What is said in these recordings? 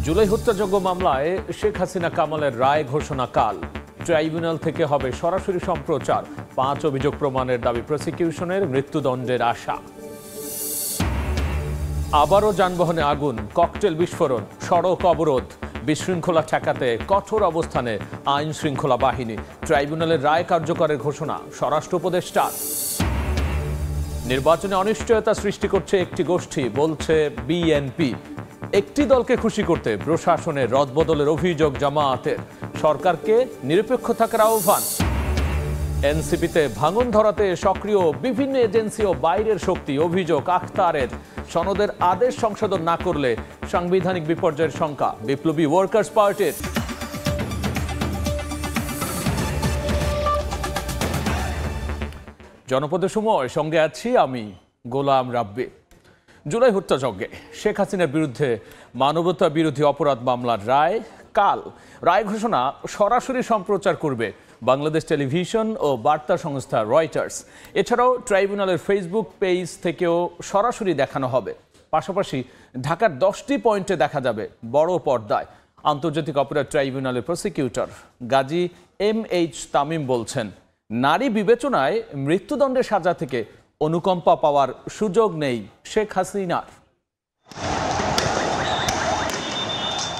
জুলাই হত্যাযজ্ঞ মামলায় শেখ হাসিনা কামালের রায় ঘোষণা কাল। ট্রাইব্যুনাল থেকে হবে সরাসরি সম্প্রচার। 5 অভিযোগ প্রমাণের দাবি প্রসিকিউশনের, মৃত্যুদণ্ডের আশা। আবারও যানবাহনে আগুন, ককটেল বিস্ফোরণ, সড়ক অবরোধ। বিশৃঙ্খলা ঠেকাতে কঠোর অবস্থানে আইন শৃঙ্খলা বাহিনী। ট্রাইব্যুনালের রায় কার্যকরের ঘোষণা স্বরাষ্ট্র উপদেষ্টার। নির্বাচনে অনিশ্চয়তা সৃষ্টি করছে একটি গোষ্ঠী, বলছে বিএনপি। একটি দলকে খুশি করতে প্রশাসনের রদবদলের অভিযোগ জামায়াতের। সরকারকে নিরপেক্ষ থাকার আহ্বান। এনসিপিতে ভাঙন ধরাতে সক্রিয় বিভিন্ন এজেন্সি ও বাইরের শক্তি, অভিযোগ আখতারের। সনদের আদেশ সংশোধন না করলে সাংবিধানিক বিপর্যয়ের শঙ্কা বিপ্লবী ওয়ার্কার্স পার্টির। জনপদের সময় সঙ্গে আছি আমি গোলাম রাব্বি। জুলাই হত্যাযজ্ঞে শেখ হাসিনার বিরুদ্ধে মানবতা বিরোধী অপরাধ মামলার রায় কাল। রায় ঘোষণা সরাসরি সম্প্রচার করবে বাংলাদেশ টেলিভিশন ও বার্তা সংস্থা রয়টার্স। এছাড়াও ট্রাইব্যুনালের ফেসবুক পেজ থেকেও সরাসরি দেখানো হবে। পাশাপাশি ঢাকার 10টি পয়েন্টে দেখা যাবে বড় পর্দায়। আন্তর্জাতিক অপরাধ ট্রাইব্যুনালের প্রসিকিউটর গাজী MH তামিম বলছেন, নারী বিবেচনায় মৃত্যুদণ্ডের সাজা থেকে অনুকম্পা পাওয়ার সুযোগ নেই শেখ হাসিনার।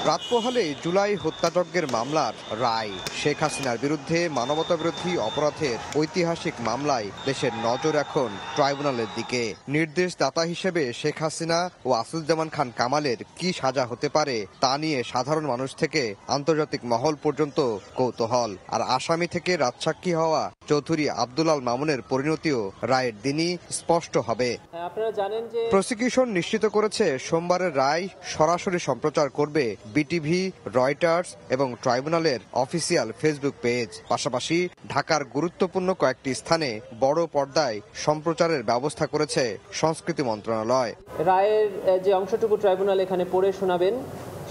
রাত পোহালে জুলাই হত্যাযজ্ঞের মামলার রায়। শেখ হাসিনার বিরুদ্ধে মানবতাবিরোধী অপরাধের ঐতিহাসিক মামলায় দেশের নজর এখন ট্রাইব্যুনালের দিকে। নির্দেশদাতা হিসেবে শেখ হাসিনা ও আসাদুজ্জামান খান কামালের কি সাজা হতে পারে তা নিয়ে সাধারণ মানুষ থেকে আন্তর্জাতিক মহল পর্যন্ত কৌতূহল। আর আসামি থেকে রাজসাক্ষী হওয়া চৌধুরী আব্দুল আল মামুনের পরিণতিও রায়ের দিনই স্পষ্ট হবে। আপনারা জানেন যে প্রসিকিউশন নিশ্চিত করেছে সোমবারের রায় সরাসরি সম্প্রচার করবে বিটিভি, রয়টার্স এবং ট্রাইব্যুনালের অফিসিয়াল ফেসবুক পেজ। পাশাপাশি ঢাকার গুরুত্বপূর্ণ কয়েকটি স্থানে বড় পর্দায় সম্প্রচারের ব্যবস্থা করেছে সংস্কৃতি মন্ত্রণালয়। রায়ের যে অংশটুকু ট্রাইব্যুনাল এখানে পড়ে শোনাবেন,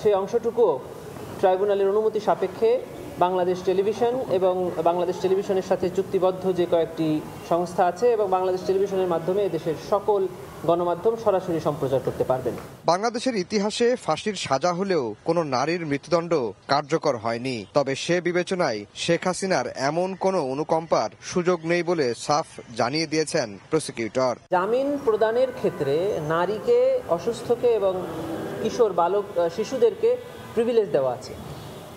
সেই অংশটুকু ট্রাইব্যুনালের অনুমতি সাপেক্ষে বাংলাদেশ টেলিভিশন এবং বাংলাদেশ টেলিভিশনের সাথে চুক্তিবদ্ধ যে কয়েকটি সংস্থা আছে এবং বাংলাদেশ টেলিভিশনের মাধ্যমে দেশের সকল গণমাধ্যম সরাসরি সম্প্রচার করতে পারবেন। বাংলাদেশের ইতিহাসে ফাঁসির সাজা হলেও কোনো নারীর মৃত্যুদণ্ড কার্যকর হয়নি। তবে সে বিবেচনায় শেখ হাসিনার এমন কোনো অনুকম্পার সুযোগ নেই বলে সাফ জানিয়ে দিয়েছেন প্রসিকিউটর। জামিন প্রদানের ক্ষেত্রে নারীকে, অসুস্থকে এবং কিশোর বালক শিশুদেরকে প্রিভিলেজ দেওয়া আছে,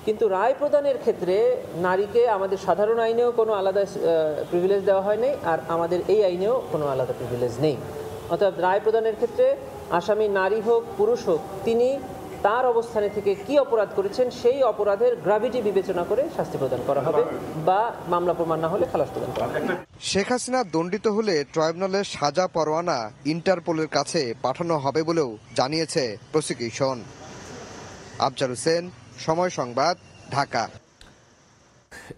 কিন্তু রায় প্রদানের ক্ষেত্রে নারীকে আমাদের সাধারণ আইনেও কোনো আলাদা প্রিভিলেজ দেওয়া হয়নি, আর আমাদের এই আইনেও কোনো আলাদা প্রিভিলেজ নেই। অর্থাৎ রায় প্রদানের ক্ষেত্রে আসামি নারী হোক পুরুষ হোক, তিনি তার অবস্থানে থেকে কি অপরাধ করেছেন সেই অপরাধের গ্র্যাভিটি বিবেচনা করে শাস্তি প্রদান করা হবে বা মামলা প্রমাণ না হলে খালাস প্রদান করা হবে। শেখ হাসিনা দণ্ডিত হলে ট্রাইব্যুনালের সাজা পরোয়ানা ইন্টারপোলের কাছে পাঠানো হবে বলেও জানিয়েছে প্রসিকিউশন। আফজাল হোসেন, সময় সংবাদ, ঢাকা।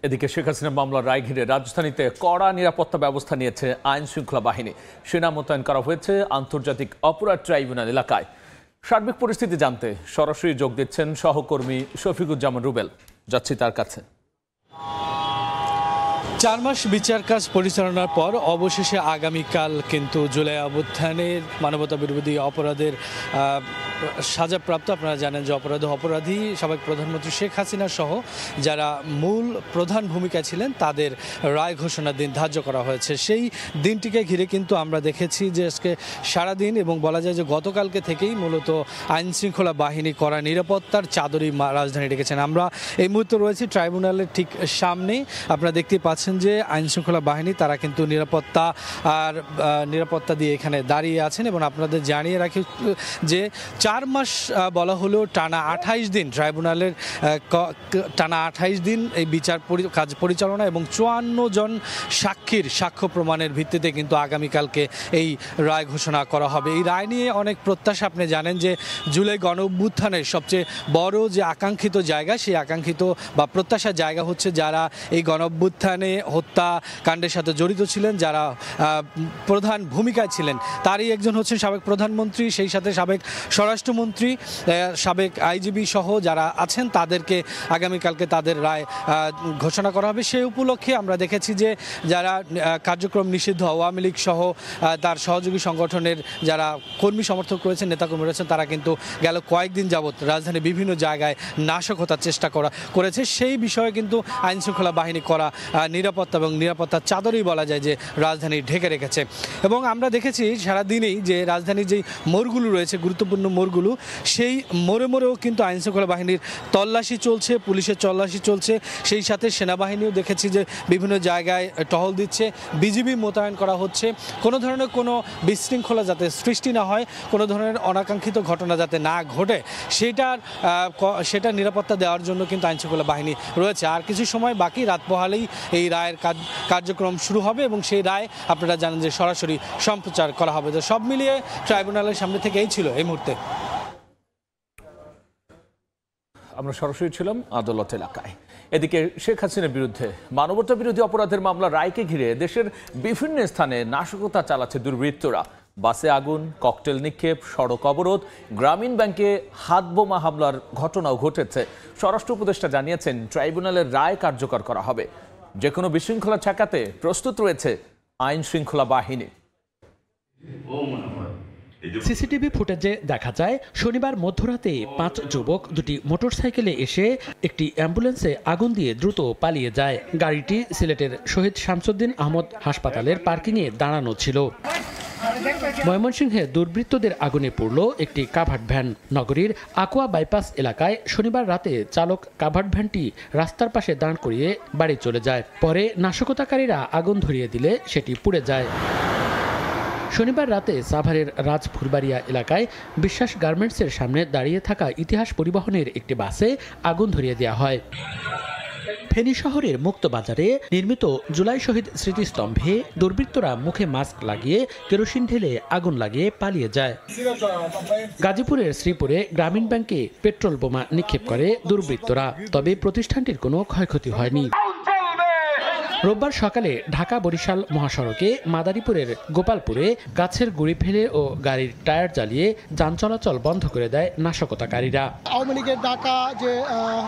এদিকে শেখ হাসিনা মামলার রায় ঘিরে রাজধানীতে কড়া নিরাপত্তা ব্যবস্থা নিয়েছে আইন শৃঙ্খলা বাহিনী। সেনা মোতায়েন করা হয়েছে আন্তর্জাতিক অপরাধ ট্রাইব্যুনাল এলাকায়। সার্বিক পরিস্থিতি জানতে সরাসরি যোগ দিচ্ছেন সহকর্মী শফিকুজ্জামান রুবেল। যাচ্ছি তার কাছে। 4 মাস বিচার কাজ পরিচালনার পর অবশেষে আগামীকাল কিন্তু জুলাই অভ্যুত্থানের মানবতা বিরোধী অপরাধের সাজাপ্রাপ্ত, আপনারা জানেন যে অপরাধী সাবেক প্রধানমন্ত্রী শেখ হাসিনা সহ যারা মূল প্রধান ভূমিকা ছিলেন তাদের রায় ঘোষণার দিন ধার্য করা হয়েছে। সেই দিনটিকে ঘিরে কিন্তু আমরা দেখেছি যে আজকে সারাদিন এবং বলা যায় যে গতকালকে থেকেই মূলত আইন শৃঙ্খলা বাহিনী করা নিরাপত্তার চাদরই রাজধানী রেখেছেন। আমরা এই মুহূর্তে রয়েছি ট্রাইব্যুনালের ঠিক সামনেই। আপনারা দেখতে পাচ্ছেন যে আইন শৃঙ্খলা বাহিনী তারা কিন্তু নিরাপত্তা দিয়ে এখানে দাঁড়িয়ে আছেন। এবং আপনাদের জানিয়ে রাখি যে 4 মাস বলা হলেও টানা 28 দিন ট্রাইব্যুনালের টানা 28 দিন এই বিচার কাজ পরিচালনা এবং 54 জন সাক্ষীর সাক্ষ্য প্রমাণের ভিত্তিতে কিন্তু আগামীকালকে এই রায় ঘোষণা করা হবে। এই রায় নিয়ে অনেক প্রত্যাশা। আপনি জানেন যে জুলাই গণ অভ্যুত্থানের সবচেয়ে বড় যে আকাঙ্ক্ষিত জায়গা, সেই আকাঙ্ক্ষিত বা প্রত্যাশার জায়গা হচ্ছে যারা এই গণ অভ্যুত্থানে হত্যাকাণ্ডের সাথে জড়িত ছিলেন, যারা প্রধান ভূমিকায় ছিলেন, তারই একজন হচ্ছেন সাবেক প্রধানমন্ত্রী, সেই সাথে সাবেক স্বরাষ্ট্র স্বরাষ্ট্রমন্ত্রী, সাবেক আইজিবি সহ যারা আছেন তাদেরকে আগামীকালকে তাদের রায় ঘোষণা করা হবে। সেই উপলক্ষে আমরা দেখেছি যে যারা কার্যক্রম নিষিদ্ধ আওয়ামী লীগ সহ তার সহযোগী সংগঠনের যারা কর্মী সমর্থক রয়েছেন, নেতাকর্মী রয়েছেন, তারা কিন্তু গেল কয়েকদিন যাবৎ রাজধানীর বিভিন্ন জায়গায় নাশকতার চেষ্টা করেছে। সেই বিষয়ে কিন্তু আইনশৃঙ্খলা বাহিনী করা নিরাপত্তা এবং নিরাপত্তার চাদরই বলা যায় যে রাজধানী ঢেকে রেখেছে। এবং আমরা দেখেছি সারাদিনেই যে রাজধানীর যেই মোড়গুলো রয়েছে, গুরুত্বপূর্ণ মোড়গুলো, সেই মোড়েও কিন্তু আইনশৃঙ্খলা বাহিনীর তল্লাশি চলছে, পুলিশের তল্লাশি চলছে। সেই সাথে সেনাবাহিনীও দেখেছি যে বিভিন্ন জায়গায় টহল দিচ্ছে, বিজিবি মোতায়েন করা হচ্ছে। কোনো ধরনের কোনো বিশৃঙ্খলা যাতে সৃষ্টি না হয়, কোনো ধরনের অনাকাঙ্ক্ষিত ঘটনা যাতে না ঘটে, সেটা নিরাপত্তা দেওয়ার জন্য কিন্তু আইনশৃঙ্খলা বাহিনী রয়েছে। আর কিছু সময় বাকি, রাত পোহালেই এই রায়ের কার্যক্রম শুরু হবে এবং সেই রায় আপনারা জানেন যে সরাসরি সম্প্রচার করা হবে। তো সব মিলিয়ে ট্রাইব্যুনালের সামনে থেকে এই ছিল এই মুহূর্তে। আমরা সরাসরি ছিলাম আদালত এলাকায়। এদিকে শেখ হাসিনার বিরুদ্ধে মানবতা বিরোধী অপরাধের মামলা রায়কে ঘিরে দেশের বিভিন্ন স্থানে নাশকতা চালাচ্ছে দুর্বৃত্তরা। বাসে আগুন, ককটেল নিক্ষেপ, সড়ক অবরোধ, গ্রামীণ ব্যাংকে হাত বোমা হামলার ঘটনাও ঘটেছে। স্বরাষ্ট্র উপদেষ্টা জানিয়েছেন ট্রাইব্যুনালের রায় কার্যকর করা হবে। যে কোনো বিশৃঙ্খলা ঠেকাতে প্রস্তুত রয়েছে আইন শৃঙ্খলা বাহিনী। সিসিটিভি ফুটেজে দেখা যায় শনিবার মধ্যরাতে 5 যুবক দুটি মোটরসাইকেলে এসে একটি অ্যাম্বুলেন্সে আগুন দিয়ে দ্রুত পালিয়ে যায়। গাড়িটি সিলেটের শহীদ শামসুদ্দিন আহমদ হাসপাতালের পার্কিংয়ে দাঁড়ানো ছিল। ময়মনসিংহে দুর্বৃত্তদের আগুনে পড়ল একটি কাভার্ড ভ্যান। নগরীর আকোয়া বাইপাস এলাকায় শনিবার রাতে চালক কাভার্ড ভ্যানটি রাস্তার পাশে দাঁড় করিয়ে বাড়ি চলে যায়। পরে নাশকতাকারীরা আগুন ধরিয়ে দিলে সেটি পুড়ে যায়। শনিবার রাতে সাভারের রাজফুলবাড়িয়া এলাকায় বিশ্বাস গার্মেন্টসের সামনে দাঁড়িয়ে থাকা ইতিহাস পরিবহনের একটি বাসে আগুন ধরিয়ে দেওয়া হয়। ফেনী শহরের মুক্তবাজারে নির্মিত জুলাই শহীদ স্মৃতিস্তম্ভে দুর্বৃত্তরা মুখে মাস্ক লাগিয়ে কেরোসিন ঢেলে আগুন লাগিয়ে পালিয়ে যায়। গাজীপুরের শ্রীপুরে গ্রামীণ ব্যাংকে পেট্রোল বোমা নিক্ষেপ করে দুর্বৃত্তরা, তবে প্রতিষ্ঠানটির কোনো ক্ষয়ক্ষতি হয়নি। রোববার সকালে ঢাকা বরিশাল মহাসড়কে মাদারীপুরের গোপালপুরে গাছের গুঁড়ি ফেলে ও গাড়ির টায়ার জ্বালিয়ে যান চলাচল বন্ধ করে দেয় নাশকতাকারীরা। আওয়ামী লীগের ডাকা যে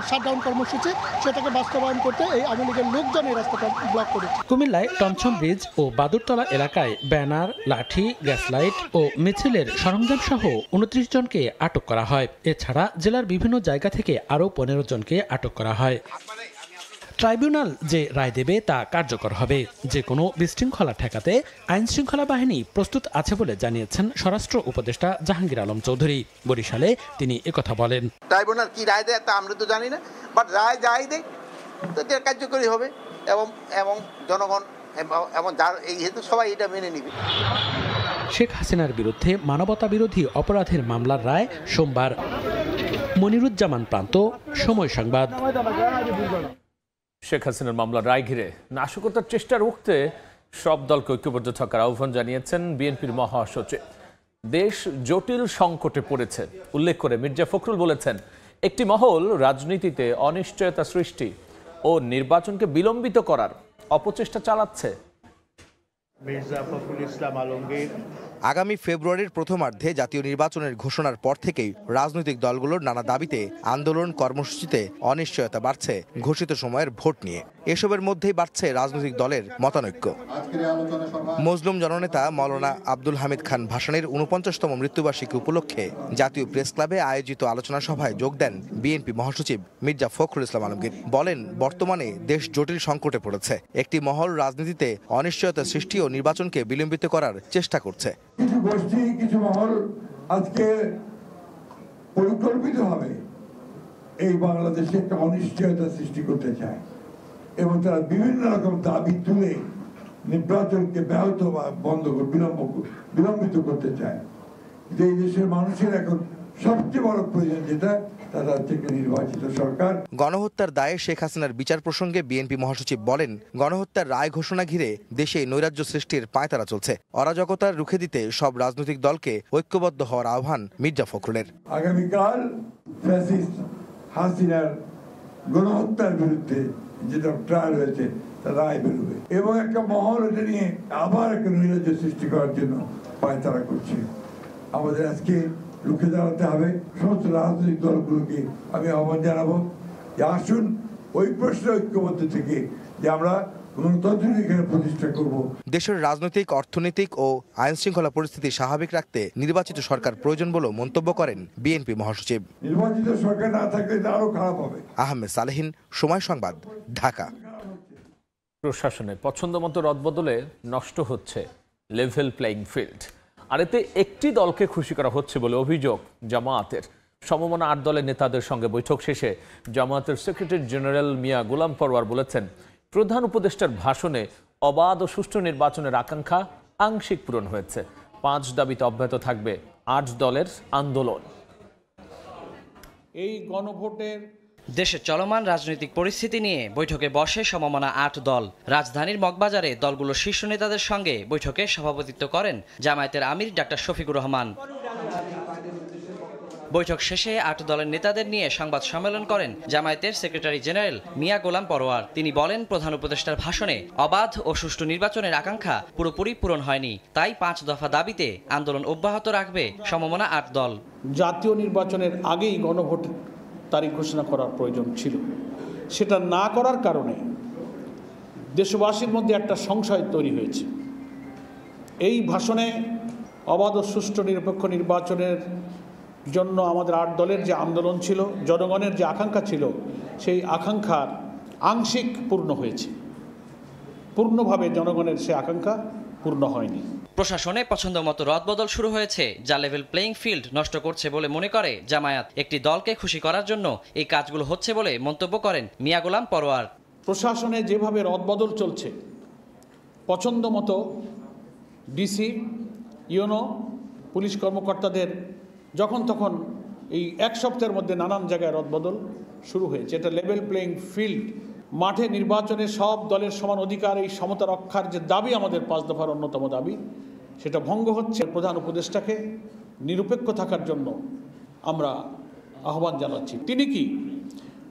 শাটডাউন কর্মসূচি, সেটাকে বাস্তবায়ন করতে এই আওয়ামী লীগের লোকজন এই রাস্তাটা ব্লক করেছে। কুমিল্লায় টমছম ব্রিজ ও বাদুরতলা এলাকায় ব্যানার, লাঠি, গ্যাস লাইট ও মিছিলের সরঞ্জাম সহ 29 জনকে আটক করা হয়। এছাড়া জেলার বিভিন্ন জায়গা থেকে আরও 15 জনকে আটক করা হয়। ট্রাইব্যুনাল যে রায় দেবে তা কার্যকর হবে। যে কোনো বিশৃঙ্খলা ঠেকাতে আইন শৃঙ্খলা বাহিনী প্রস্তুত আছে বলে জানিয়েছেন স্বরাষ্ট্র উপদেষ্টা জাহাঙ্গীর আলম চৌধুরী। বরিশালে তিনি একথা বলেন। ট্রাইব্যুনাল কি রায় দেয় তা আমরা তো জানি না, বাট রায় যাই দেয় তো এটা কার্যকরী হবে এবং জনগণ এবং যার এই হেতু সবাই এটা মেনে নিবে। শেখ হাসিনার বিরুদ্ধে মানবতা বিরোধী অপরাধের মামলার রায় সোমবার। মনিরুজ্জামান প্রান্ত, সময় সংবাদ। শেখ হাসিনার মামলার রায় ঘিরে নাশকতার চেষ্টা রুখতে সব দলকে ঐক্যবদ্ধ থাকার আহ্বান জানিয়েছেন বিএনপির মহাসচিব। দেশ জটিল সংকটে পড়েছে উল্লেখ করে মির্জা ফখরুল বলেছেন, একটি মহল রাজনীতিতে অনিশ্চয়তা সৃষ্টি ও নির্বাচনকে বিলম্বিত করার অপচেষ্টা চালাচ্ছে। মির্জা ফখরুল ইসলাম আলমগীর আগামী ফেব্রুয়ারির প্রথমার্ধে জাতীয় নির্বাচনের ঘোষণার পর থেকেই রাজনৈতিক দলগুলোর নানা দাবিতে আন্দোলন কর্মসূচিতে অনিশ্চয়তা বাড়ছে ঘোষিত সময়ের ভোট নিয়ে। এসবের মধ্যেই বাড়ছে রাজনৈতিক দলের মতানৈক্য। মজলুম জননেতা মাওলানা আব্দুল হামিদ খান ভাসানীর ৪৯তম মৃত্যুবার্ষিকী উপলক্ষে জাতীয় প্রেস ক্লাবে আয়োজিত আলোচনা সভায় যোগ দেন বিএনপি মহাসচিব মির্জা ফখরুল ইসলাম আলমগীর। বলেন, বর্তমানে দেশ জটিল সংকটে পড়েছে। একটি মহল রাজনীতিতে অনিশ্চয়তা সৃষ্টি ও নির্বাচনকে বিলম্বিত করার চেষ্টা করছে। কিছু গোষ্ঠী, কিছু মহল আজকে পরিকল্পিতভাবে এই বাংলাদেশে একটা অনিশ্চয়তা সৃষ্টি করতে চায় এবং তারা বিভিন্ন রকম দাবি তুলে নির্বাচনকে ব্যাহত বা বন্ধ বিলম্বিত করতে চায়। যে এই দেশের মানুষের এখন সবচেয়ে বড় প্রয়োজন যেটা, তারা থেকে নির্বাচিত সরকার। গণহত্যার দায়ে শেখ হাসিনার বিচার প্রসঙ্গে বিএনপি মহাসচিব বলেন, গণহত্যার রায় ঘোষণা ঘিরে দেশে নৈরাজ্য সৃষ্টির পায়তারা চলছে। অরাজকতার রুখে দিতে সব রাজনৈতিক দলকে ঐক্যবদ্ধ হওয়ার আহ্বান মির্জা ফখরুলের। আগামীকাল ফ্যাসিস্ট হাসিনার গণহত্যার বিরুদ্ধে যেটা ট্রায়াল হয়েছে তার রায় বেরোবে এবং একটা মহল এটা নিয়ে আবার একটা নৈরাজ্য সৃষ্টি করার জন্য পায়তারা করছে। আমাদের আজকে রুখে দাঁড়াতে হবে। সমস্ত রাজনৈতিক দলগুলোকে আমি আহ্বান জানাবো যে আসুন ওই প্রশ্নে ঐক্যবদ্ধ থেকে যে আমরা গণতন্ত্র এখানে প্রতিষ্ঠা করব। দেশের রাজনৈতিক, অর্থনৈতিক ও আইন শৃঙ্খলা পরিস্থিতি স্বাভাবিক রাখতে নির্বাচিত সরকার প্রয়োজন বলেও মন্তব্য করেন বিএনপি মহাসচিব। নির্বাচিত সরকার না থাকলে আরো খারাপ হবে। আহমেদ সালেহীন, সময় সংবাদ, ঢাকা। প্রশাসনে পছন্দ মতো রদবদলে নষ্ট হচ্ছে লেভেল প্লেইং ফিল্ড, আর এতে একটি দলকে খুশি করা হচ্ছে বলে অভিযোগ জামায়াতের। সমমনা 8 দলের নেতাদের সঙ্গে বৈঠক শেষে জামায়াতের সেক্রেটারি জেনারেল মিয়া গোলাম পরওয়ার বলেছেন, প্রধান উপদেষ্টার ভাষণে অবাধ ও সুষ্ঠু নির্বাচনের আকাঙ্ক্ষা আংশিক পূরণ হয়েছে। 5 দাবিতে অব্যাহত থাকবে 8 দলের আন্দোলন। এই গণভোটের দেশের চলমান রাজনৈতিক পরিস্থিতি নিয়ে বৈঠকে বসে সমমনা 8 দল। রাজধানীর মগবাজারে দলগুলোর শীর্ষ নেতাদের সঙ্গে বৈঠকে সভাপতিত্ব করেন জামায়াতের আমির ডাক্তার শফিকুর রহমান। বৈঠক শেষে 8 দলের নেতাদের নিয়ে সংবাদ সম্মেলন করেন জামায়াতের সেক্রেটারি জেনারেল মিয়া গোলাম পরওয়ার। তিনি বলেন, প্রধান উপদেষ্টার ভাষণে অবাধ ও সুষ্ঠু নির্বাচনের আকাঙ্ক্ষা পুরোপুরি পূরণ হয়নি, তাই 5 দফা দাবিতে আন্দোলন অব্যাহত রাখবে সমমনা 8 দল। জাতীয় নির্বাচনের আগেই গণভোট তারিখ ঘোষণা করার প্রয়োজন ছিল, সেটা না করার কারণে দেশবাসীর মধ্যে একটা সংশয় তৈরি হয়েছে। এই ভাষণে অবাধ ও সুষ্ঠু নিরপেক্ষ নির্বাচনের জন্য আমাদের 8 দলের যে আন্দোলন ছিল, জনগণের যে আকাঙ্ক্ষা ছিল, সেই আকাঙ্ক্ষার আংশিক পূর্ণ হয়েছে। পূর্ণভাবে জনগণের সে আকাঙ্ক্ষা পূর্ণ হয়নি। প্রশাসনে পছন্দ মতো রদবদল শুরু হয়েছে, যা লেভেল প্লেইং ফিল্ড নষ্ট করছে বলে মনে করে জামায়াত। একটি দলকে খুশি করার জন্য এই কাজগুলো হচ্ছে বলে মন্তব্য করেন মিয়া গোলাম পরওয়ার। প্রশাসনে যেভাবে রদবদল চলছে, পছন্দ মতো ডিসি, ইউনো, পুলিশ কর্মকর্তাদের যখন তখন এই 1 সপ্তাহের মধ্যে নানান জায়গায় রদবদল শুরু হয়েছে। এটা লেভেল প্লেইং ফিল্ড। মাঠে নির্বাচনে সব দলের সমান অধিকার, এই সমতা রক্ষার যে দাবি, আমাদের 5 দফার অন্যতম দাবি, সেটা ভঙ্গ হচ্ছে। প্রধান উপদেষ্টাকে নিরপেক্ষ থাকার জন্য আমরা আহ্বান জানাচ্ছি। তিনি কি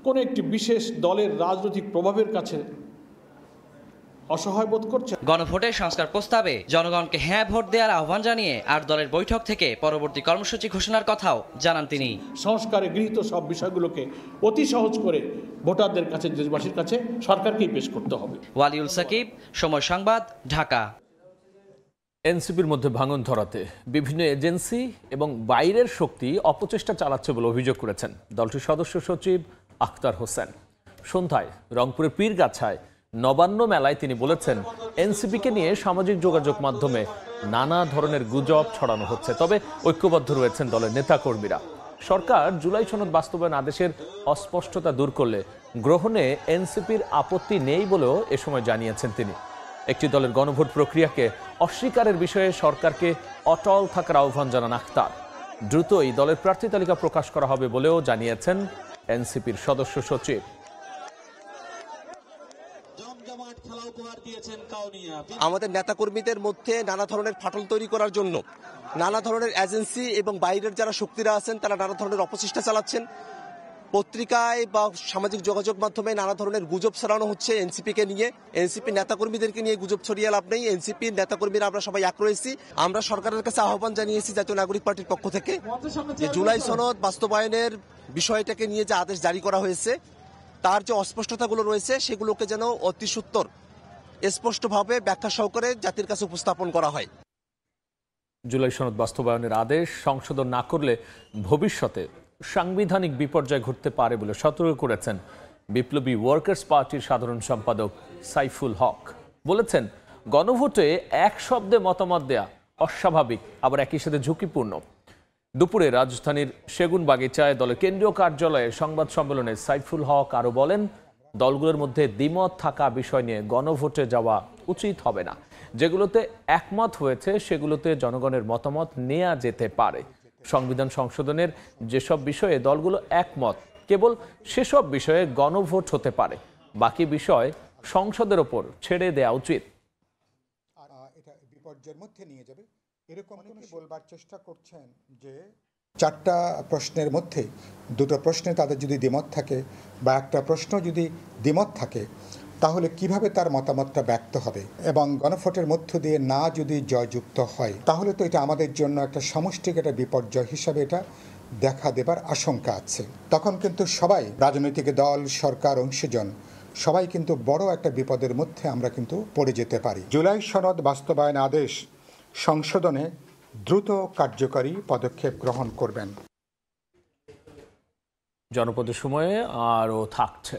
কোনো একটি বিশেষ দলের রাজনৈতিক প্রভাবের কাছে অসহায় বোধ করছে? গণভোটের সংস্কার প্রস্তাবে জনগণকে হ্যাঁ ভোট দেওয়ার আহ্বান জানিয়ে 8 দলের বৈঠক থেকে পরবর্তী কর্মসূচি ঘোষণার কথাও জানান তিনি। সংস্কারে গৃহীত সব বিষয়গুলোকে অতি সহজ করে ভোটারদের কাছে, দেশবাসীর কাছে সরকারকেই পেশ করতে হবে। ওয়ালিউল সাকিব, সময় সংবাদ, ঢাকা। এনসিপির মধ্যে ভাঙন ধরাতে বিভিন্ন এজেন্সি এবং বাইরের শক্তি অপচেষ্টা চালাচ্ছে বলে অভিযোগ করেছেন দলটির সদস্য সচিব আখতার হোসেন। সন্ধ্যায় রংপুরের পীরগাছায় নবান্ন মেলায় তিনি বলেছেন, এনসিপিকে নিয়ে সামাজিক যোগাযোগ মাধ্যমে নানা ধরনের গুজব ছড়ানো হচ্ছে, তবে ঐক্যবদ্ধ রয়েছেন দলের নেতাকর্মীরা। সরকার জুলাই সনদ বাস্তবায়ন আদেশের অস্পষ্টতা দূর করলে গ্রহণে এনসিপির আপত্তি নেই বলেও এ সময় জানিয়েছেন তিনি। একটি দলের গণভোট প্রক্রিয়াকে অস্বীকারের বিষয়ে সরকারকে অটল থাকার আহ্বান জানান আখতার। দ্রুতই দলের প্রার্থী তালিকা প্রকাশ করা হবে বলেও জানিয়েছেন এনসিপির সদস্য সচিব। আমাদের নেতাকর্মীদের মধ্যে নানা ধরনের ফাটল তৈরি করার জন্য নানা ধরনের এজেন্সি এবং বাইরের যারা শক্তিরা আছেন তারা নানা ধরনের অপচেষ্টা চালাচ্ছেন। পত্রিকায় বা সামাজিক যোগাযোগ মাধ্যমে নানা ধরনের গুজব ছড়ানো হচ্ছে এনসিপিকে নিয়ে। এনসিপি নেতাকর্মীদেরকে নিয়ে গুজব ছড়িয়ে লাভ নেই। এনসিপির নেতাকর্মীরা আমরা সবাই এক রয়েছি। আমরা সরকারের কাছে আহ্বান জানিয়েছি জাতীয় নাগরিক পার্টির পক্ষ থেকে যে জুলাই সনদ বাস্তবায়নের বিষয়টাকে নিয়ে যে আদেশ জারি করা হয়েছে, তার যে অস্পষ্টতাগুলো রয়েছে সেগুলোকে যেন অতি সত্বর স্পষ্টভাবে ব্যাখ্যা সহকারে জাতির কাছে উপস্থাপন করা হয়। জুলাই সনদ বাস্তবায়নের আদেশ সংশোধন না করলে ভবিষ্যতে সাংবিধানিক বিপর্যয় ঘটতে পারে বলে সতর্ক করেছেন বিপ্লবী ওয়ার্কার্স পার্টির সাধারণ সম্পাদক সাইফুল হক। বলেছেন, গণভোটে এক শব্দে মতামত দেয়া অস্বাভাবিক, আবার একই সাথে ঝুঁকিপূর্ণ। দুপুরে রাজধানীর সেগুনবাগিচায় দলের কেন্দ্রীয় কার্যালয়ে সংবাদ সম্মেলনে সাইফুল হক আরও বলেন, দলগুলোর মধ্যে দ্বিমত থাকা বিষয় নিয়ে গণভোটে যাওয়া উচিত হবে না। যেগুলোতে একমত হয়েছে সেগুলোতে জনগণের মতামত নেওয়া যেতে পারে। সংবিধান সংশোধনের যেসব বিষয়ে দলগুলো একমত, কেবল সেসব বিষয়ে গণভোট হতে পারে, বাকি বিষয় সংসদের ওপর ছেড়ে দেওয়া উচিত। এটা বিপর্যয়ের মধ্যে নিয়ে যাবে এরকম বলবার চেষ্টা করছেন যে 4টা প্রশ্নের মধ্যে 2টো প্রশ্নে তাদের যদি দ্বিমত থাকে বা একটা প্রশ্ন যদি দ্বিমত থাকে, তাহলে কিভাবে তার মতামতটা ব্যক্ত হবে এবং গণভোটের মধ্য দিয়ে না যদি জয়যুক্ত হয় তাহলে তো এটা আমাদের জন্য একটা সামষ্টিক একটা বিপর্যয় হিসাবে এটা দেখা দেবার আশঙ্কা আছে। তখন কিন্তু সবাই রাজনৈতিক দল, সরকার, অংশীজন সবাই কিন্তু বড় একটা বিপদের মধ্যে আমরা কিন্তু পড়ে যেতে পারি। জুলাই সনদ বাস্তবায়ন আদেশ সংশোধনে দ্রুত কার্যকরী পদক্ষেপ গ্রহণ করবেন। জনপদের সময়ে আরও থাকছে।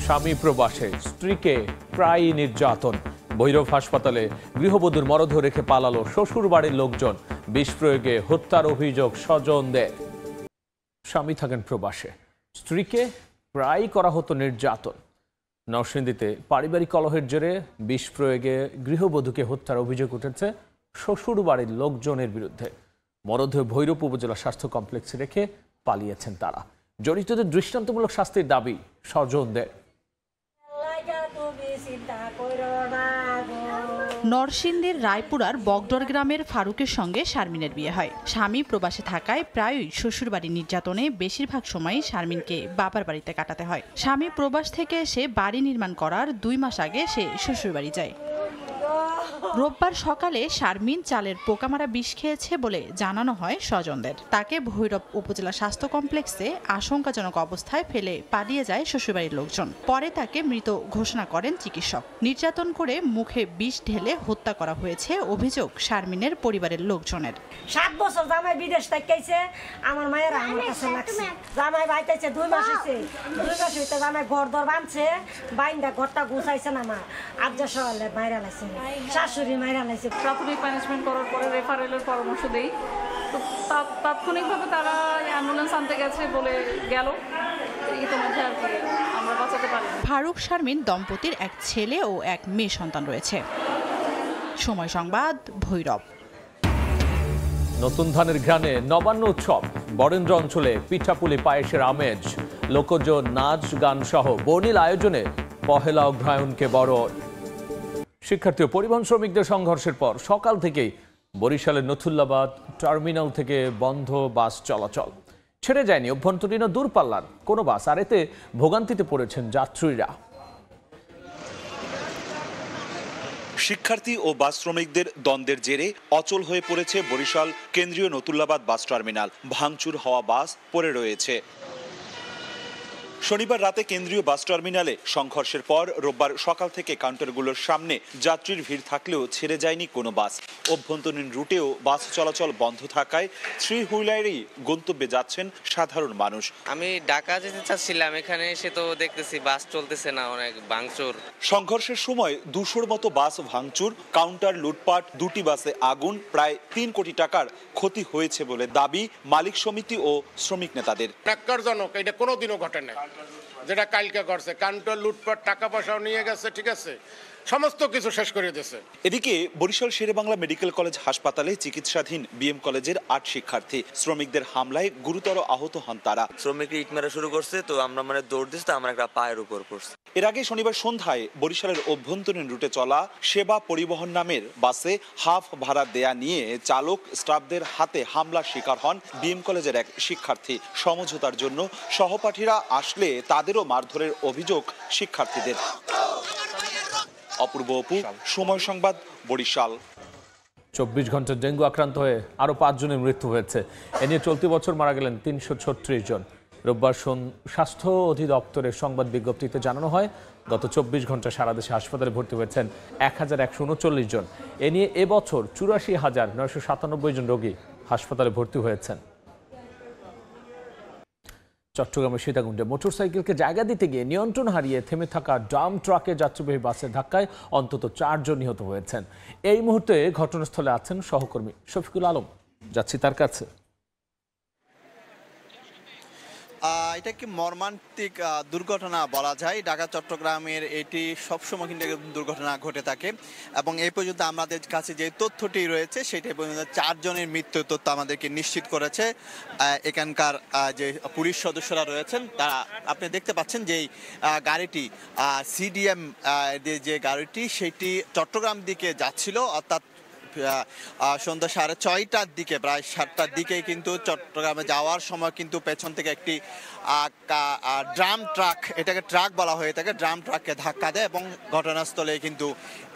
স্বামী প্রবাসে স্ত্রীকে প্রায় নির্যাতন। ভৈরব হাসপাতালে গৃহবধূর মরদেহ রেখে পালালো শ্বশুর বাড়ির লোকজন। বিষ প্রয়োগে হত্যার অভিযোগ স্বজনদের। স্বামী থাকেন প্রবাসে, স্ত্রীকে প্রায় করা হতো নির্যাতন। নরসিংদীতে পারিবারিক কলহের জেরে বিষ প্রয়োগে গৃহবধূকে হত্যার অভিযোগ উঠেছে শ্বশুর বাড়ির লোকজনের বিরুদ্ধে। মরদেহ ভৈরব উপজেলা স্বাস্থ্য কমপ্লেক্সে রেখে পালিয়েছেন তারা। জড়িতদের দৃষ্টান্তমূলক শাস্তির দাবি স্বজনদের। নরসিংদীর রায়পুরার বগডর গ্রামের ফারুকের সঙ্গে শারমিনের বিয়ে হয়। স্বামী প্রবাসে থাকায় প্রায়ই শ্বশুরবাড়ি নির্যাতনে বেশিরভাগ সময়ই শারমিনকে বাবার বাড়িতে কাটাতে হয়। স্বামী প্রবাস থেকে এসে বাড়ি নির্মাণ করার 2 মাস আগে সে শ্বশুরবাড়ি যায়। রোববার সকালে শারমিন চালের পোকামারা বিষ খেয়েছে বলে জানানো হয় স্বজনদের। তাকে ভৈরব উপজেলা স্বাস্থ্য কমপ্লেক্সে আশঙ্কাজনক অবস্থায় ফেলে পালিয়ে যায় শ্বশুরবাড়ির লোকজন। পরে তাকে মৃত ঘোষণা করেন চিকিৎসক। নির্যাতন করে মুখে বিষ ঢেলে হত্যা করা হয়েছে অভিযোগ শারমিনের পরিবারের লোকজনের। 7 বছর জামাই বিদেশ থাকাইছে, আমার মায়ের আমার কাছে লাগছে। জামাই বাইতেছে 2 মাস হইছে, 2 মাস হইতে জামাই ঘর দর বানছে, বাইন্দা ঘরটা গুছাইছে না মা আজ্জা সকালে বাইরে লাগছে, শাশুড়ি মাইরা লাগছে। প্রাথমিক ম্যানেজমেন্ট করার পরে রেফারেলের পরামর্শ দেই, তো তাৎক্ষণিকভাবে তারা অ্যাম্বুলেন্স আনতে গেছে বলে গেল, ইতিমধ্যে আর কি আমরা বাঁচাতে পারি। ফারুক শারমিন দম্পতির এক ছেলে ও এক মেয়ে সন্তান রয়েছে। সময় সংবাদ, ভৈরব। নতুন ধানের ঘ্রাণে নবান্ন উৎসব। বরেন্দ্র অঞ্চলে পিঠাপুলি পায়েসের আমেজ। লোকজ নাচ গান সহ বর্ণিল আয়োজনে পহেলা অগ্রহায়ণকে বরণ। শিক্ষার্থী ও পরিবহন শ্রমিকদের সংঘর্ষের পর সকাল থেকেই বরিশালের নথুল্লাবাদ টার্মিনাল থেকে বন্ধ বাস চলাচল। ছেড়ে যায়নি অভ্যন্তরীণ ও দূরপাল্লার কোনো বাস, আর এতে ভোগান্তিতে পড়েছেন যাত্রীরা। শিক্ষার্থী ও বাস শ্রমিকদের দ্বন্দ্বের জেরে অচল হয়ে পড়েছে বরিশাল কেন্দ্রীয় নতুল্লাবাদ বাস টার্মিনাল। ভাঙচুর হওয়া বাস পড়ে রয়েছে। শনিবার রাতে কেন্দ্রীয় বাস টার্মিনালে সংঘর্ষের পর রোববার সকাল থেকে কাউন্টারগুলোর সামনে যাত্রীর ভিড় থাকলেও ছেড়ে যায়নি কোনো বাস। অভ্যন্তরীণ রুটেও বাস চলাচল বন্ধ থাকায় 3 হুইলারেই গন্তব্যে যাচ্ছেন সাধারণ মানুষ। আমি ঢাকা যেতে চাচ্ছিলাম, এখানে এসে তো দেখতেছি বাস চলতেছে না, অনেক ভাঙচুর। সংঘর্ষের সময় 200-র মতো বাস ভাঙচুর, কাউন্টার লুটপাট, 2টি বাসে আগুন, প্রায় 3 কোটি টাকার ক্ষতি হয়েছে বলে দাবি মালিক সমিতি ও শ্রমিক নেতাদের। ন্যাক্কারজনক, এটা কোনোদিনও ঘটে না যেটা কালকে করছে। কাউন্টার লুটপাট, টাকা পয়সাও নিয়ে গেছে, ঠিক আছে, সমস্ত কিছু শেষ করে দিয়েছে। এদিকে বরিশাল শেরেবাংলা মেডিকেল কলেজ হাসপাতালে চিকিৎসাধীন বিএম কলেজের 8 শিক্ষার্থী। শ্রমিকদের হামলায় গুরুতর আহত হন তারা। শ্রমিকরা ইট মারা শুরু করছে, তো আমরা দৌড় দিচ্ছি, তো আমরা একটা পায়ের উপর পড়ছি। এর আগে শনিবার সন্ধ্যায় বরিশালের অভ্যন্তরীণ রুটে চলা সেবা পরিবহন নামের বাসে হাফ ভাড়া দেয়া নিয়ে চালক স্টাফদের হাতে হামলার শিকার হন বিএম কলেজের এক শিক্ষার্থী। সমঝোতার জন্য সহপাঠীরা আসলে তাদেরও মারধরের অভিযোগ শিক্ষার্থীদের। অপূর্ব অপু, সময় সংবাদ, বরিশাল। 24 ঘন্টা ডেঙ্গু আক্রান্ত হয়ে আরও 5 জনের মৃত্যু হয়েছে। এ নিয়ে চলতি বছর মারা গেলেন 336 জন। রোববার স্বাস্থ্য অধিদপ্তরের সংবাদ বিজ্ঞপ্তিতে জানানো হয়, গত 24 ঘন্টা সারা দেশে হাসপাতালে ভর্তি হয়েছেন 1139 জন। এ নিয়ে এবছর 84,997 জন রোগী হাসপাতালে ভর্তি হয়েছেন। চট্টগ্রামের সীতাকুণ্ডে মোটরসাইকেলকে জায়গা দিতে গিয়ে নিয়ন্ত্রণ হারিয়ে থেমে থাকা ডাম্প ট্রাকে যাত্রীবাহী বাসের ধাক্কায় অন্তত 4 জন নিহত হয়েছেন। এই মুহূর্তে ঘটনাস্থলে আছেন সহকর্মী শফিকুল আলম, যাচ্ছি তার কাছে। এটা কি মর্মান্তিক দুর্ঘটনা বলা যায়। ঢাকা চট্টগ্রামের এটি সবসময় কিন্তু দুর্ঘটনা ঘটে থাকে এবং এই পর্যন্ত আমাদের কাছে যে তথ্যটি রয়েছে সেটা পর্যন্ত 4 জনের মৃত্যুর তথ্য আমাদেরকে নিশ্চিত করেছে এখানকার যে পুলিশ সদস্যরা রয়েছেন তারা। আপনি দেখতে পাচ্ছেন যে গাড়িটি সিডিএম যে গাড়িটি সেটি চট্টগ্রাম দিকে যাচ্ছিল, অর্থাৎ সন্ধ্যা 6:30টার দিকে, প্রায় 7টার দিকে কিন্তু চট্টগ্রামে যাওয়ার সময় কিন্তু পেছন থেকে একটি ড্রাম ট্রাক, এটাকে ট্রাক বলা হয়ে থাকে, ড্রাম ট্রাককে ধাক্কা দেয় এবং ঘটনাস্থলে কিন্তু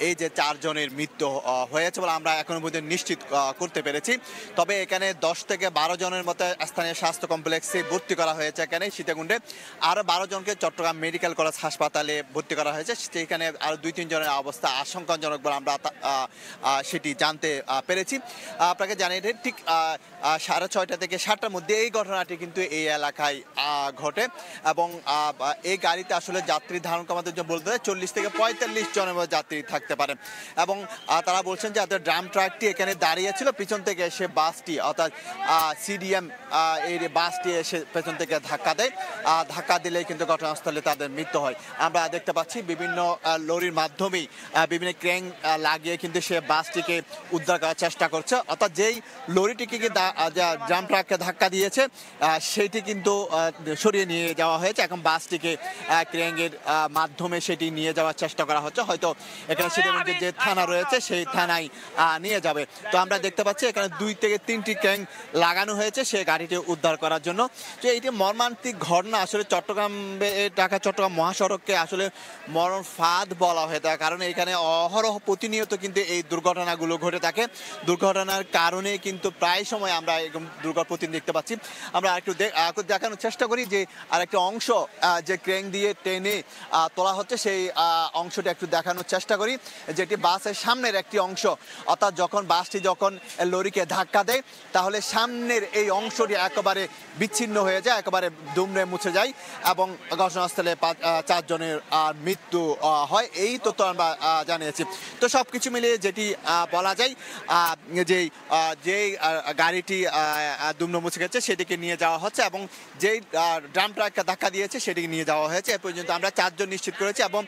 এই যে 4 জনের মৃত্যু হয়েছে বলে আমরা এখনো পর্যন্ত নিশ্চিত করতে পেরেছি। তবে এখানে 10 থেকে 12 জনের মতো স্থানীয় স্বাস্থ্য কমপ্লেক্সে ভর্তি করা হয়েছে এখানে সীতাকুণ্ডে। আরও 12 জনকে চট্টগ্রাম মেডিকেল কলেজ হাসপাতালে ভর্তি করা হয়েছে। সেখানে আরও 2-3 জনের অবস্থা আশঙ্কাজনক বলে আমরা সেটি জানতে পেরেছি। আপনাকে জানিয়ে ঠিক 6:30 থেকে 7টার মধ্যে এই ঘটনাটি কিন্তু এই এলাকায় ঘটে এবং এই গাড়িতে আসলে যাত্রী ধারণ কমাতে বলতে 40 থেকে 45 জনের মতো যাত্রী থাকতে পারে এবং তারা বলছেন যে ড্রাম ট্রাকটি এখানে দাঁড়িয়ে ছিল, পিছন থেকে এসে বাসটি অর্থাৎ সিডিএম এই বাসটি এসে পেছন থেকে ধাক্কা দেয়। ধাক্কা দিলে কিন্তু ঘটনাস্থলে তাদের মৃত্যু হয়। আমরা দেখতে পাচ্ছি বিভিন্ন লরির মাধ্যমেই বিভিন্ন ক্রেন লাগিয়ে কিন্তু সে বাসটিকে উদ্ধার করার চেষ্টা করছে, অর্থাৎ যেই লরিটিকে ড্রাম ট্রাককে ধাক্কা দিয়েছে সেইটি কিন্তু সরিয়ে নিয়ে যাওয়া হয়েছে। এখন বাসটিকে ক্রেনের মাধ্যমে সেটি নিয়ে যাওয়ার চেষ্টা করা হচ্ছে, হয়তো এখানে সীতাকুণ্ডের যে থানা রয়েছে সেই থানায় নিয়ে যাবে। তো আমরা দেখতে পাচ্ছি এখানে 2 থেকে 3টি ক্রেন লাগানো হয়েছে সেই গাড়িটি উদ্ধার করার জন্য। তো এইটি মর্মান্তিক ঘটনা, আসলে ঢাকা চট্টগ্রাম মহাসড়ককে আসলে মরণ ফাঁদ বলা হয়ে থাকে, কারণ এখানে অহরহ প্রতিনিয়ত কিন্তু এই দুর্ঘটনাগুলো ঘটে থাকে। দুর্ঘটনার কারণে কিন্তু প্রায় সময় আমরা এরকম দুর্ঘটনা দেখতে পাচ্ছি। আমরা একটু দেখানোর চেষ্টা করি যে আরেকটি অংশ যে ক্রেন দিয়ে টেনে তোলা হচ্ছে সেই অংশটি একটু দেখানোর চেষ্টা করি, যেটি বাসের সামনের একটি অংশ, অর্থাৎ বাসটি যখন লরিকে ধাক্কা দেয় তাহলে সামনের এই অংশটি একেবারে বিচ্ছিন্ন হয়ে যায়, একেবারে দুমড়ে মুছে যায় এবং ঘটনাস্থলে 4 জনের মৃত্যু হয়। এই তথ্য আমরা জানিয়েছি। তো সবকিছু মিলিয়ে যেটি বলা যায় যেই গাড়িটি দুমড়ে মুছে গেছে সেটিকে নিয়ে যাওয়া হচ্ছে এবং যেই ড্রাম ট্রাককে ধাক্কা দিয়েছে সেটিকে নিয়ে যাওয়া হয়েছে। এ পর্যন্ত আমরা 4 জন নিশ্চিত করেছি এবং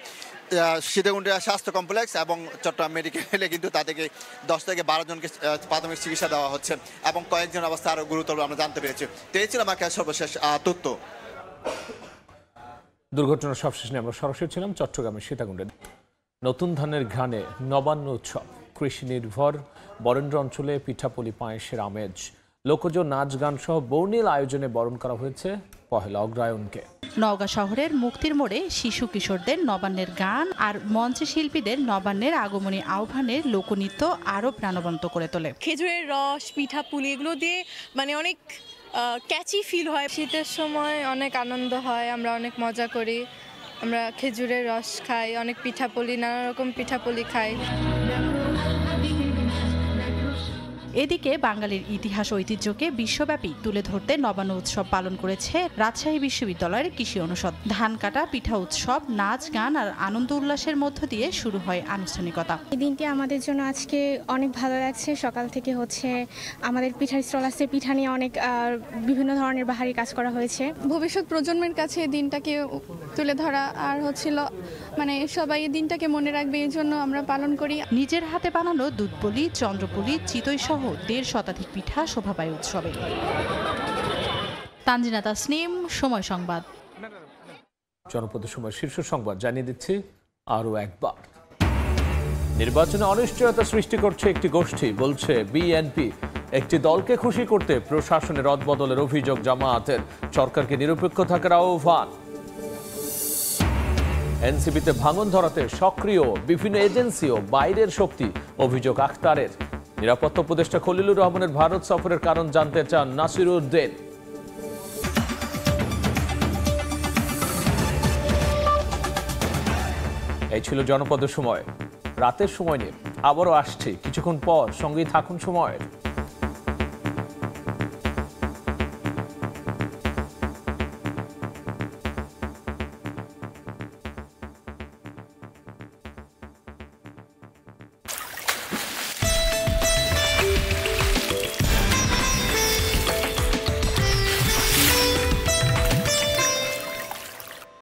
সীতাকুণ্ডের স্বাস্থ্য কমপ্লেক্স এবং চট্টগ্রাম মেডিকেলে কিন্তু তাদেরকে 10 থেকে 12 জনকে প্রাথমিক চিকিৎসা দেওয়া হচ্ছে এবং কয়েকজন অবস্থা আরও গুরুতর আমরা জানতে পেরেছি। তো এই ছিল আমার কাছে সর্বশেষ তথ্য। দুর্ঘটনার সবশেষ নিয়ে আমরা সরাসরি ছিলাম চট্টগ্রামের সীতাকুণ্ডে। নতুন ধানের ঘ্রাণে নবান্ন উৎসব, কৃষি নির্ভর বরেন্দ্র অঞ্চলে পিঠাপুলি পায়েসের আমেজ, লোকজ নাচ গান সহ বর্ণিল আয়োজনে বরণ করা হয়েছে পহেলা অগ্রহায়ণকে। নওগাঁ শহরের মুক্তির মোড়ে শিশু কিশোরদের নবান্নের গান আর মঞ্চে শিল্পীদের নবান্নের আগমনী আহ্বানের লোকনৃত্য আরো প্রাণবন্ত করে তোলে। খেজুরের রস, পিঠাপুলি এগুলো দিয়ে অনেক ক্যাচি ফিল হয়। শীতের সময় অনেক আনন্দ হয়, আমরা অনেক মজা করি, আমরা খেজুরের রস খাই, অনেক পিঠাপুলি, নানা রকম পিঠাপুলি খাই। এদিকে বাঙালির ইতিহাস ঐতিহ্যকে বিশ্বব্যাপী তুলে ধরতে নবান্ন উৎসব পালন করেছে রাজশাহী বিশ্ববিদ্যালয়ের কৃষি অনুষদ। ধান কাটা, পিঠা উৎসব, নাচ গান আর আনন্দ উল্লাসের মধ্য দিয়ে শুরু হয় আনুষ্ঠানিকতা। এই দিনটি আমাদের জন্য আজকে অনেক ভালো লাগছে। সকাল থেকে আমাদের পিঠার স্টল আছে, পিঠা নিয়ে অনেক বিভিন্ন ধরনের বাহারি কাজ করা হয়েছে। ভবিষ্যৎ প্রজন্মের কাছে দিনটাকে তুলে ধরা আর সবাই এই দিনটাকে মনে রাখবে, এই জন্য আমরা পালন করি। নিজের হাতে বানানো দুধপুলি, চন্দ্রপুলি, চিতই সহ 1.5 শতাধিক পিঠা শোভা পায় উৎসবে। তানজিনা তাসনিম, সময় সংবাদ। জনপদের সময় শীর্ষ সংবাদ জানিয়ে দিচ্ছি আরও একবার। নির্বাচনে অনিশ্চয়তা সৃষ্টি করছে একটি গোষ্ঠী, বলছে বিএনপি। একটি দলকে খুশি করতে প্রশাসনের রদবদলের অভিযোগ জামায়াতের, সরকারকে নিরপেক্ষ থাকার আহ্বান। এনসিপিতে ভাঙন ধরাতে সক্রিয় বিভিন্ন এজেন্সি ও বাইরের শক্তি, অভিযোগ আখতারের। নিরাপত্তা উপদেষ্টা খলিলুর রহমানের ভারত সফরের কারণ জানতে চান নাসিরউদ্দিন। এই ছিল জনপদের সময়। রাতের সময় নিয়ে আবারও আসছি কিছুক্ষণ পর, সঙ্গেই থাকুন সময়ের।